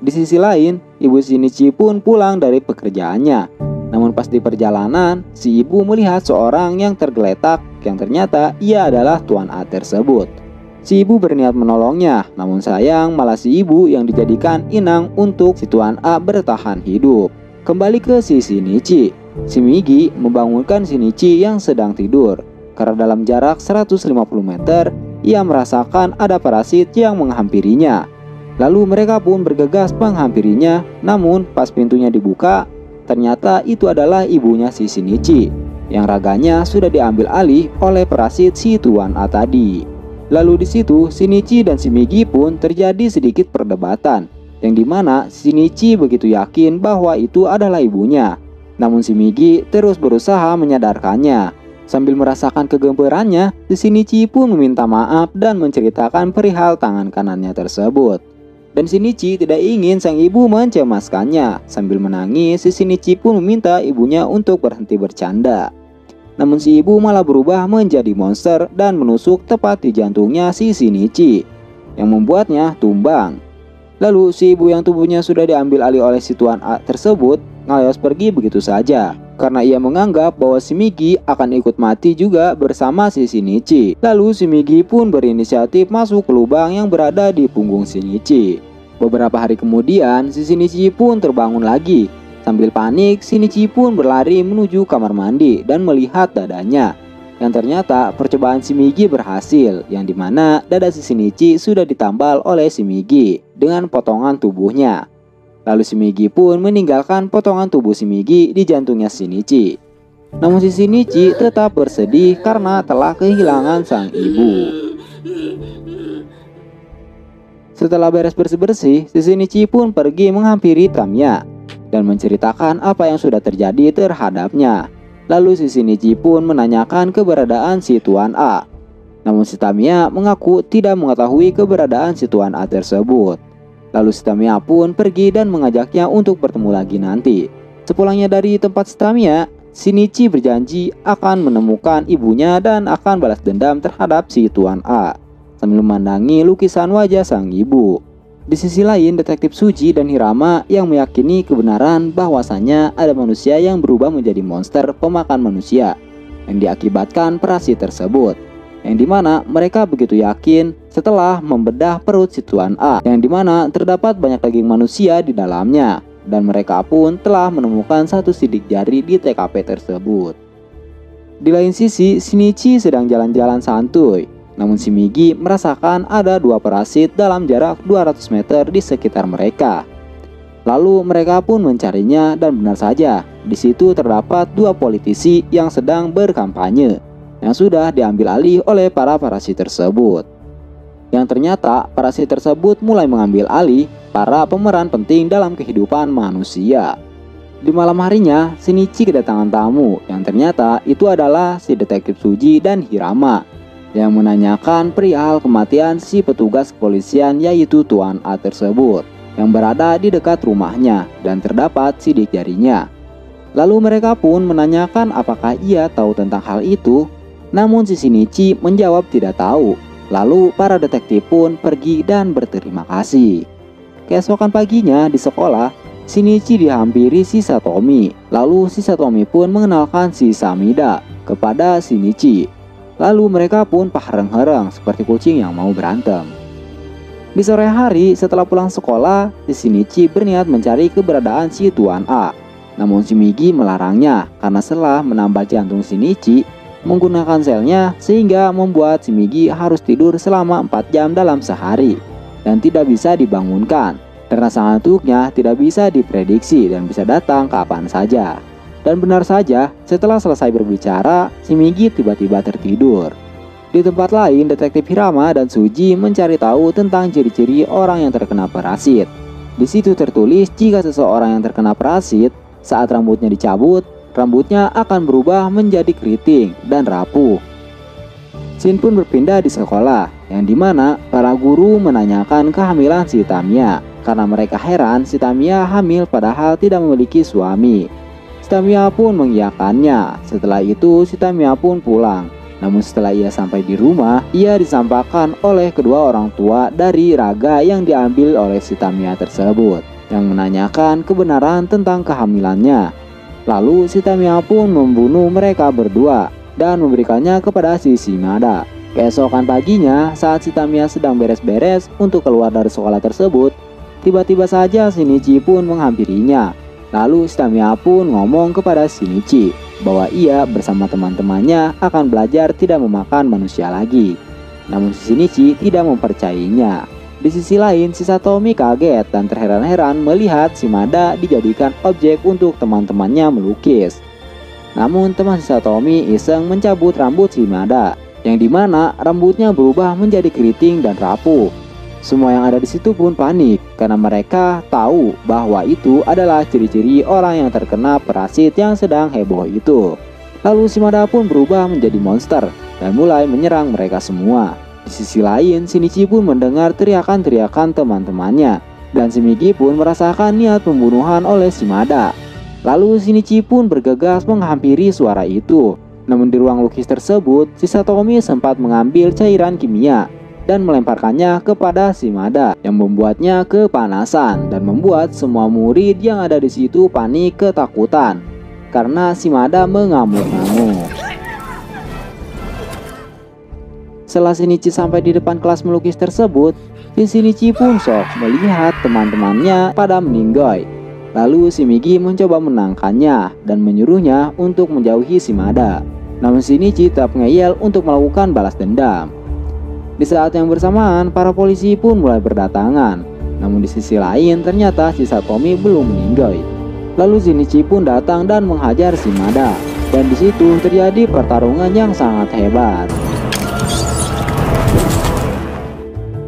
Di sisi lain, ibu Shinichi pun pulang dari pekerjaannya. Namun pas di perjalanan, si ibu melihat seorang yang tergeletak yang ternyata ia adalah Tuan A tersebut. Si ibu berniat menolongnya, namun sayang malah si ibu yang dijadikan inang untuk si Tuan A bertahan hidup. Kembali ke si Shinichi, si Migi membangunkan Shinichi yang sedang tidur. Karena dalam jarak 150 meter, ia merasakan ada parasit yang menghampirinya. Lalu mereka pun bergegas menghampirinya, namun pas pintunya dibuka, ternyata itu adalah ibunya si Shinichi, yang raganya sudah diambil alih oleh parasit si Tuan A tadi. Lalu di situ Shinichi dan si Migi pun terjadi sedikit perdebatan, yang dimana Shinichi begitu yakin bahwa itu adalah ibunya. Namun si Migi terus berusaha menyadarkannya. Sambil merasakan kegemperannya, si Shinichi pun meminta maaf dan menceritakan perihal tangan kanannya tersebut. Dan Shinichi tidak ingin sang ibu mencemaskannya. Sambil menangis, si Shinichi pun meminta ibunya untuk berhenti bercanda. Namun si ibu malah berubah menjadi monster dan menusuk tepat di jantungnya si Shinichi, yang membuatnya tumbang. Lalu si ibu yang tubuhnya sudah diambil alih oleh si Tuan A tersebut ngayos pergi begitu saja, karena ia menganggap bahwa si Migi akan ikut mati juga bersama si Shinichi. Lalu si Migi pun berinisiatif masuk ke lubang yang berada di punggung Shinichi. Beberapa hari kemudian, si Shinichi pun terbangun lagi. Sambil panik, Shinichi pun berlari menuju kamar mandi dan melihat dadanya. Yang ternyata percobaan si Migi berhasil, yang dimana dada si Shinichi sudah ditambal oleh si Migi dengan potongan tubuhnya. Lalu si Migi pun meninggalkan potongan tubuh si Migi di jantungnya Shinichi. Namun si Shinichi tetap bersedih karena telah kehilangan sang ibu. Setelah beres bersih-bersih, si Shinichi pun pergi menghampiri Tamiya dan menceritakan apa yang sudah terjadi terhadapnya. Lalu si Shinichi pun menanyakan keberadaan si Tuan A. Namun si Tamiya mengaku tidak mengetahui keberadaan si Tuan A tersebut. Lalu si Tamiya pun pergi dan mengajaknya untuk bertemu lagi nanti. Sepulangnya dari tempat si Tamiya, Shinichi berjanji akan menemukan ibunya dan akan balas dendam terhadap si Tuan A, sambil memandangi lukisan wajah sang ibu. Di sisi lain, detektif Suji dan Hirama yang meyakini kebenaran bahwasannya ada manusia yang berubah menjadi monster pemakan manusia yang diakibatkan parasit tersebut, yang dimana mereka begitu yakin setelah membedah perut si Tuan A, yang dimana terdapat banyak daging manusia di dalamnya, dan mereka pun telah menemukan satu sidik jari di TKP tersebut. Di lain sisi, Shinichi sedang jalan-jalan santuy. Namun si Migi merasakan ada dua parasit dalam jarak 200 meter di sekitar mereka. Lalu mereka pun mencarinya dan benar saja, di situ terdapat dua politisi yang sedang berkampanye yang sudah diambil alih oleh para parasit tersebut. Yang ternyata parasit tersebut mulai mengambil alih para pemeran penting dalam kehidupan manusia. Di malam harinya, Shinichi kedatangan tamu yang ternyata itu adalah si detektif Suji dan Hirama, yang menanyakan perihal kematian si petugas kepolisian yaitu Tuan A tersebut yang berada di dekat rumahnya dan terdapat sidik jarinya. Lalu mereka pun menanyakan apakah ia tahu tentang hal itu, namun si Shinichi menjawab tidak tahu. Lalu para detektif pun pergi dan berterima kasih. Keesokan paginya di sekolah, Shinichi dihampiri si Satomi. Lalu si Satomi pun mengenalkan si Samida kepada Shinichi. Lalu mereka pun pahareng-hareng seperti kucing yang mau berantem. Di sore hari setelah pulang sekolah, si Shinichi berniat mencari keberadaan si Tuan A. Namun si Migi melarangnya karena setelah menambal jantung Shinichi menggunakan selnya, sehingga membuat si Migi harus tidur selama 4 jam dalam sehari dan tidak bisa dibangunkan. Dan rasa ngantuknya tidak bisa diprediksi dan bisa datang kapan saja. Dan benar saja, setelah selesai berbicara, si Migi tiba-tiba tertidur. Di tempat lain, detektif Hirama dan Suji mencari tahu tentang ciri-ciri orang yang terkena parasit. Di situ tertulis jika seseorang yang terkena parasit, saat rambutnya dicabut, rambutnya akan berubah menjadi keriting dan rapuh. Shin pun berpindah di sekolah, yang dimana para guru menanyakan kehamilan si Tamiya, karena mereka heran si Tamiya hamil padahal tidak memiliki suami. Si Tamiya pun mengiyakannya. Setelah itu si Tamiya pun pulang. Namun setelah ia sampai di rumah, ia disampaikan oleh kedua orang tua dari raga yang diambil oleh si Tamiya tersebut. yang menanyakan kebenaran tentang kehamilannya. Lalu si Tamiya pun membunuh mereka berdua dan memberikannya kepada si Shimada. Keesokan paginya, saat si Tamiya sedang beres-beres untuk keluar dari sekolah tersebut, tiba-tiba saja Shinichi pun menghampirinya. Lalu si Tamiya pun ngomong kepada Shinichi bahwa ia bersama teman-temannya akan belajar tidak memakan manusia lagi. Namun si Shinichi tidak mempercayainya. Di sisi lain, si Satomi kaget dan terheran-heran melihat Shimada dijadikan objek untuk teman-temannya melukis. Namun teman si Satomi iseng mencabut rambut Shimada, yang dimana rambutnya berubah menjadi keriting dan rapuh. Semua yang ada di situ pun panik karena mereka tahu bahwa itu adalah ciri-ciri orang yang terkena parasit yang sedang heboh itu. Lalu Shimada pun berubah menjadi monster dan mulai menyerang mereka semua. Di sisi lain, Shinichi pun mendengar teriakan-teriakan teman-temannya dan Shimigi pun merasakan niat pembunuhan oleh Shimada. Lalu Shinichi pun bergegas menghampiri suara itu. Namun di ruang lukis tersebut, si Satomi sempat mengambil cairan kimia dan melemparkannya kepada Shimada yang membuatnya kepanasan dan membuat semua murid yang ada di situ panik ketakutan karena Shimada mengamuk-ngamuk. Setelah Shinichi sampai di depan kelas melukis tersebut, Shinichi pun shock melihat teman-temannya pada meninggoy. Lalu Shimigi mencoba menangkannya dan menyuruhnya untuk menjauhi Shimada. Namun Shinichi tetap ngeyel untuk melakukan balas dendam. Di saat yang bersamaan, para polisi pun mulai berdatangan. Namun di sisi lain, ternyata si Satomi belum meninggoy. Lalu Shinichi pun datang dan menghajar Shimada. Dan di situ terjadi pertarungan yang sangat hebat.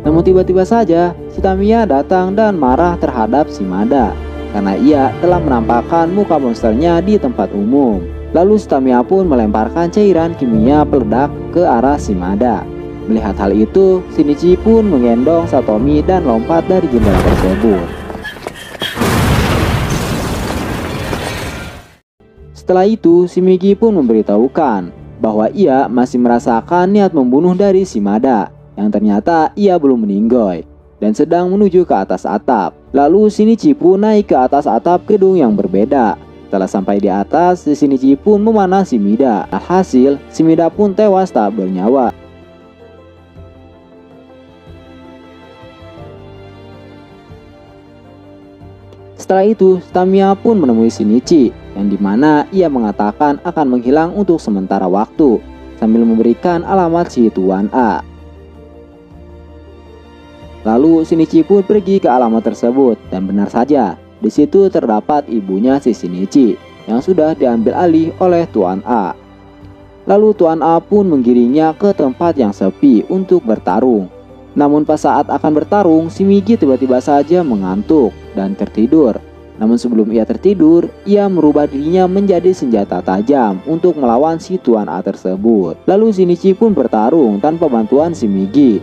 Namun tiba-tiba saja, si Tamiya datang dan marah terhadap Shimada karena ia telah menampakkan muka monsternya di tempat umum. Lalu si Tamiya pun melemparkan cairan kimia peledak ke arah Shimada. Melihat hal itu, Shinichi pun menggendong Satomi dan lompat dari jendela tersebut. Setelah itu, Shimigi pun memberitahukan bahwa ia masih merasakan niat membunuh dari Shimada, yang ternyata ia belum meninggoy dan sedang menuju ke atas atap. Lalu Shinichi pun naik ke atas atap gedung yang berbeda. Setelah sampai di atas, Shinichi pun memanah Shimida. Alhasil, Shimida pun tewas tak bernyawa. Setelah itu, Tamiya pun menemui Shinichi, yang dimana ia mengatakan akan menghilang untuk sementara waktu, sambil memberikan alamat si Tuan A. Lalu Shinichi pun pergi ke alamat tersebut dan benar saja, di situ terdapat ibunya si Shinichi yang sudah diambil alih oleh Tuan A. Lalu Tuan A pun menggiringnya ke tempat yang sepi untuk bertarung. Namun pas saat akan bertarung, Shimigi tiba-tiba saja mengantuk dan tertidur. Namun sebelum ia tertidur, ia merubah dirinya menjadi senjata tajam untuk melawan si Tuan A tersebut. Lalu Shinichi pun bertarung tanpa bantuan Shimigi.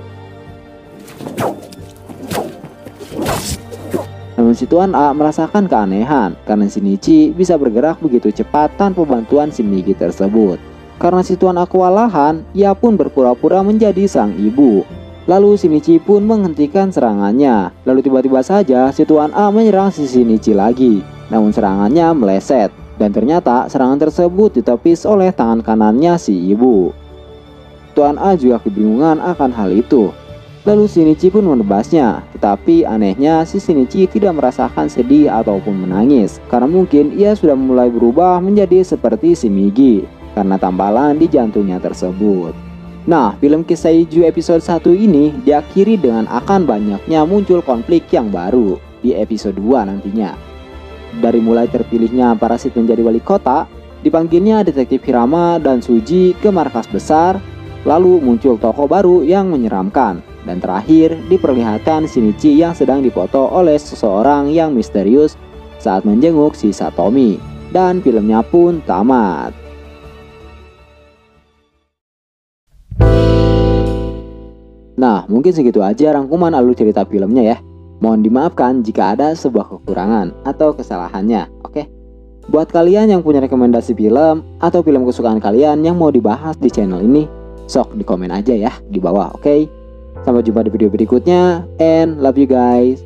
Namun si Tuan A merasakan keanehan karena Shinichi bisa bergerak begitu cepat tanpa bantuan Shimigi tersebut. Karena si Tuan A kewalahan, ia pun berpura-pura menjadi sang ibu. Lalu Shinichi pun menghentikan serangannya. Lalu tiba-tiba saja si Tuan A menyerang si Shinichi lagi. Namun serangannya meleset dan ternyata serangan tersebut ditepis oleh tangan kanannya si ibu. Tuan A juga kebingungan akan hal itu. Lalu Shinichi pun menebasnya, tetapi anehnya si Shinichi tidak merasakan sedih ataupun menangis karena mungkin ia sudah mulai berubah menjadi seperti Shimigi karena tambalan di jantungnya tersebut. Nah, film Kiseiju episode 1 ini diakhiri dengan akan banyaknya muncul konflik yang baru di episode 2 nantinya. Dari mulai terpilihnya parasit menjadi wali kota, dipanggilnya detektif Hirama dan Suji ke markas besar, lalu muncul tokoh baru yang menyeramkan. Dan terakhir diperlihatkan Shinichi yang sedang dipoto oleh seseorang yang misterius saat menjenguk si Satomi. Dan filmnya pun tamat. Nah, mungkin segitu aja rangkuman alur cerita filmnya ya. Mohon dimaafkan jika ada sebuah kekurangan atau kesalahannya, oke? Buat kalian yang punya rekomendasi film atau film kesukaan kalian yang mau dibahas di channel ini, sok di komen aja ya di bawah, oke? Sampai jumpa di video berikutnya, and love you guys.